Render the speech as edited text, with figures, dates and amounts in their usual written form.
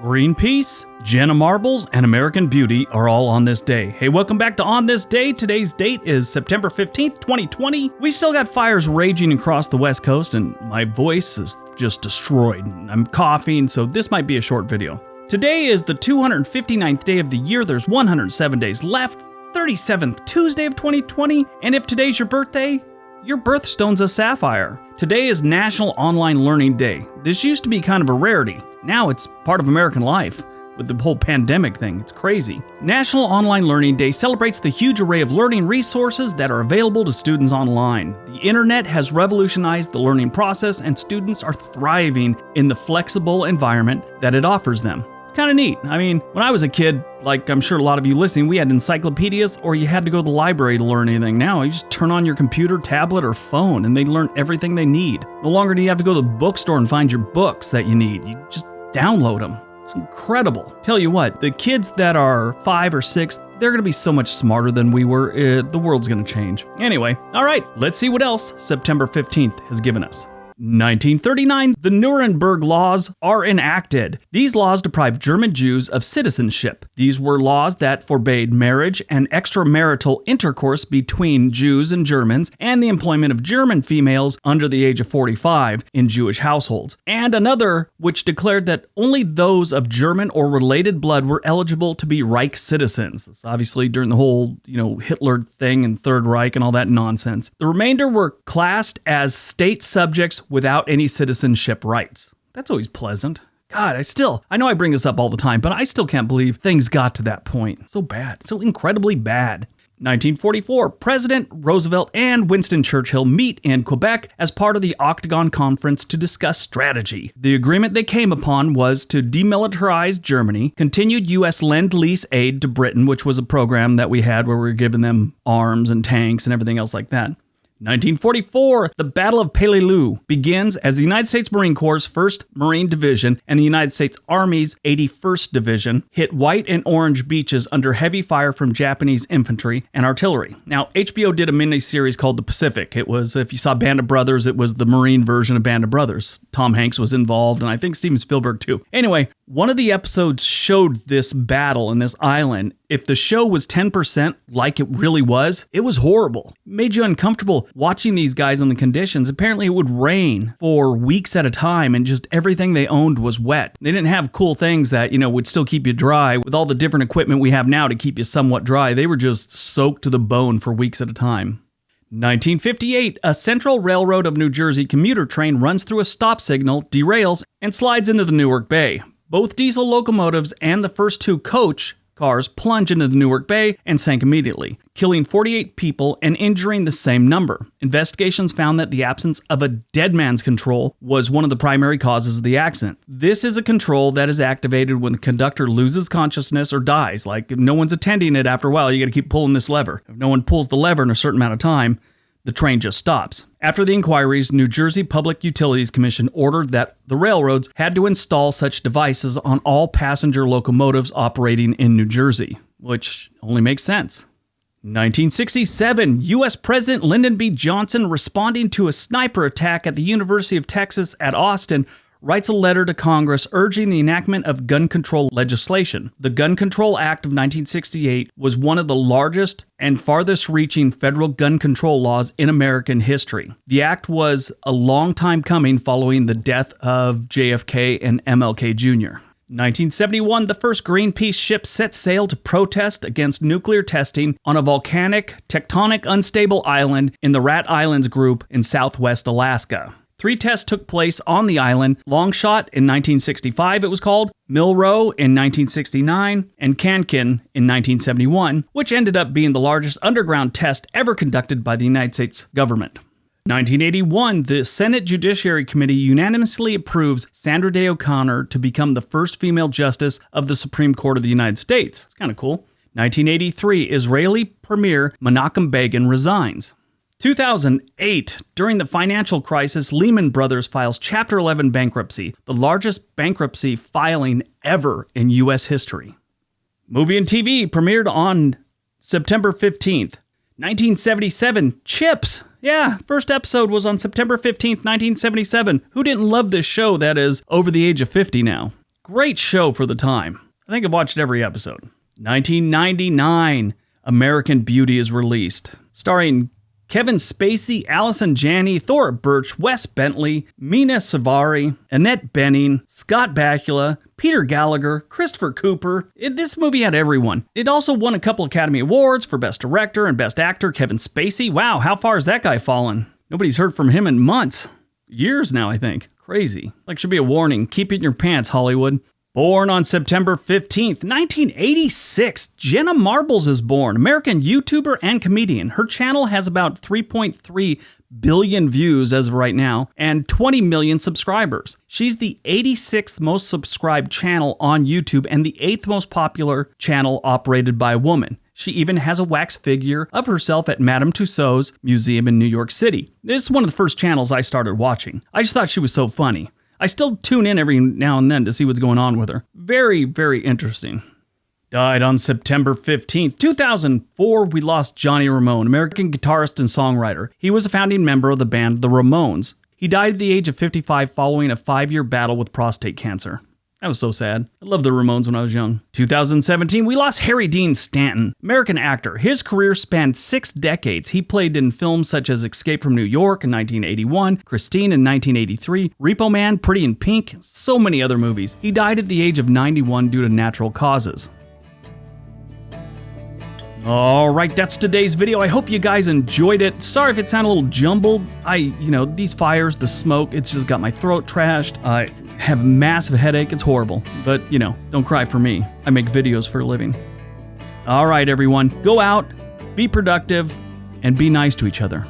Greenpeace, Jenna Marbles, and American Beauty are all on this day. Hey, welcome back to On This Day. Today's date is September 15th, 2020. We still got fires raging across the West Coast, and my voice is just destroyed. I'm coughing, so this might be a short video. Today is the 259th day of the year. There's 107 days left, 37th Tuesday of 2020, and if today's your birthday, your birthstone's a sapphire. Today is National Online Learning Day. This used to be kind of a rarity. Now it's part of American life with the whole pandemic thing. It's crazy. National Online Learning Day celebrates the huge array of learning resources that are available to students online. The internet has revolutionized the learning process, and students are thriving in the flexible environment that it offers them. Kind of neat. I mean, when I was a kid, like I'm sure a lot of you listening, we had encyclopedias or you had to go to the library to learn anything. Now you just turn on your computer, tablet, or phone and they learn everything they need. No longer do you have to go to the bookstore and find your books that you need. You just download them. It's incredible. Tell you what, the kids that are 5 or 6, they're going to be so much smarter than we were. The world's going to change. Anyway, all right, let's see what else September 15th has given us. 1939, the Nuremberg Laws are enacted. These laws deprived German Jews of citizenship. These were laws that forbade marriage and extramarital intercourse between Jews and Germans, and the employment of German females under the age of 45 in Jewish households. And another which declared that only those of German or related blood were eligible to be Reich citizens. This obviously during the whole, Hitler thing and Third Reich and all that nonsense. The remainder were classed as state subjects without any citizenship rights. That's always pleasant. God, I know I bring this up all the time, but I still can't believe things got to that point. So bad, so incredibly bad. 1944, President Roosevelt and Winston Churchill meet in Quebec as part of the Octagon Conference to discuss strategy. The agreement they came upon was to demilitarize Germany, continued U.S. Lend-Lease aid to Britain, which was a program that we had where we were giving them arms and tanks and everything else like that. 1944, the Battle of Peleliu begins as the United States Marine Corps' 1st Marine Division and the United States Army's 81st Division hit white and orange beaches under heavy fire from Japanese infantry and artillery. Now, HBO did a mini-series called The Pacific. It was, if you saw Band of Brothers, it was the Marine version of Band of Brothers. Tom Hanks was involved, and I think Steven Spielberg too. Anyway, one of the episodes showed this battle in this island. If the show was 10% like it really was, it was horrible. It made you uncomfortable watching these guys on the conditions. Apparently it would rain for weeks at a time and just everything they owned was wet. They didn't have cool things that, would still keep you dry with all the different equipment we have now to keep you somewhat dry. They were just soaked to the bone for weeks at a time. 1958, a Central Railroad of New Jersey commuter train runs through a stop signal, derails, and slides into the Newark Bay. Both diesel locomotives and the first 2 coach cars plunged into the Newark Bay and sank immediately, killing 48 people and injuring the same number. Investigations found that the absence of a dead man's control was one of the primary causes of the accident. This is a control that is activated when the conductor loses consciousness or dies. Like, if no one's attending it after a while, you got to keep pulling this lever. If no one pulls the lever in a certain amount of time, the train just stops. After the inquiries, New Jersey Public Utilities Commission ordered that the railroads had to install such devices on all passenger locomotives operating in New Jersey, which only makes sense. 1967, U.S. President Lyndon B. Johnson, responding to a sniper attack at the University of Texas at Austin, writes a letter to Congress urging the enactment of gun control legislation. The Gun Control Act of 1968 was one of the largest and farthest-reaching federal gun control laws in American history. The act was a long time coming following the death of JFK and MLK Jr. 1971, the first Greenpeace ship set sail to protest against nuclear testing on a volcanic, tectonic unstable island in the Rat Islands group in southwest Alaska. 3 tests took place on the island: Longshot in 1965, it was called, Milrow in 1969, and Kankin in 1971, which ended up being the largest underground test ever conducted by the United States government. 1981, the Senate Judiciary Committee unanimously approves Sandra Day O'Connor to become the first female justice of the Supreme Court of the United States. It's kind of cool. 1983, Israeli Premier Menachem Begin resigns. 2008, during the financial crisis, Lehman Brothers files Chapter 11 bankruptcy, the largest bankruptcy filing ever in U.S. history. Movie and TV premiered on September 15th. 1977, Chips. Yeah, first episode was on September 15th, 1977. Who didn't love this show that is over the age of 50 now? Great show for the time. I think I've watched every episode. 1999, American Beauty is released, starring Kevin Spacey, Allison Janney, Thora Birch, Wes Bentley, Mina Savari, Annette Bening, Scott Bakula, Peter Gallagher, Christopher Cooper. This movie had everyone. It also won a couple Academy Awards for Best Director and Best Actor. Kevin Spacey. Wow, how far has that guy fallen? Nobody's heard from him in months. Years now, I think. Crazy. Like, should be a warning. Keep it in your pants, Hollywood. Born on September 15th, 1986, Jenna Marbles is born. American YouTuber and comedian. Her channel has about 3.3 billion views as of right now and 20 million subscribers. She's the 86th most subscribed channel on YouTube and the 8th most popular channel operated by a woman. She even has a wax figure of herself at Madame Tussauds Museum in New York City. This is one of the first channels I started watching. I just thought she was so funny. I still tune in every now and then to see what's going on with her. Very, very interesting. Died on September 15th, 2004, we lost Johnny Ramone, American guitarist and songwriter. He was a founding member of the band The Ramones. He died at the age of 55 following a 5-year battle with prostate cancer. That was so sad. I loved the Ramones when I was young. 2017, we lost Harry Dean Stanton, American actor. His career spanned 6 decades. He played in films such as Escape from New York in 1981, Christine in 1983, Repo Man, Pretty in Pink, so many other movies. He died at the age of 91 due to natural causes. Alright, that's today's video. I hope you guys enjoyed it. Sorry if it sounded a little jumbled. These fires, the smoke, it's just got my throat trashed. I have a massive headache. It's horrible. But, don't cry for me. I make videos for a living. Alright, everyone. Go out, be productive, and be nice to each other.